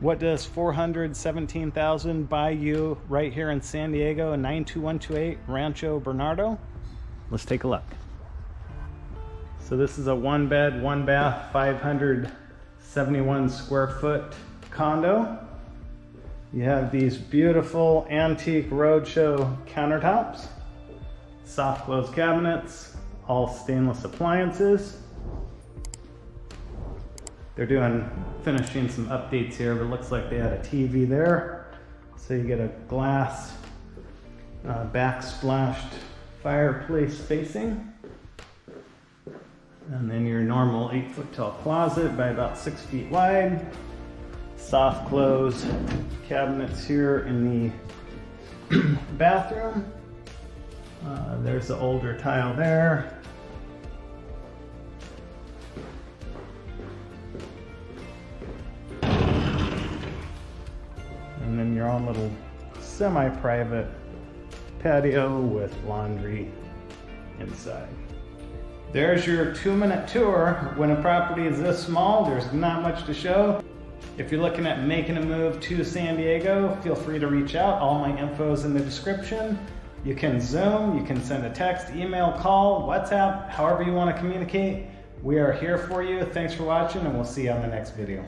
What does 417,000 buy you right here in San Diego, 92128 Rancho, Bernardo? Let's take a look. So this is a 1-bed, 1-bath, 571 square foot condo. You have these beautiful antique roadshow countertops, soft close cabinets, all stainless appliances. They're finishing some updates here, but it looks like they had a TV there. So you get a glass backsplashed fireplace facing. And then your normal 8-foot tall closet by about 6 feet wide. Soft close cabinets here in the bathroom. There's the older tile there. And then your own little semi-private patio with laundry inside. There's your 2-minute tour. When a property is this small, there's not much to show. If you're looking at making a move to San Diego, feel free to reach out. All my info is in the description. You can Zoom, you can send a text, email, call, WhatsApp, however you want to communicate. We are here for you. Thanks for watching, and we'll see you on the next video.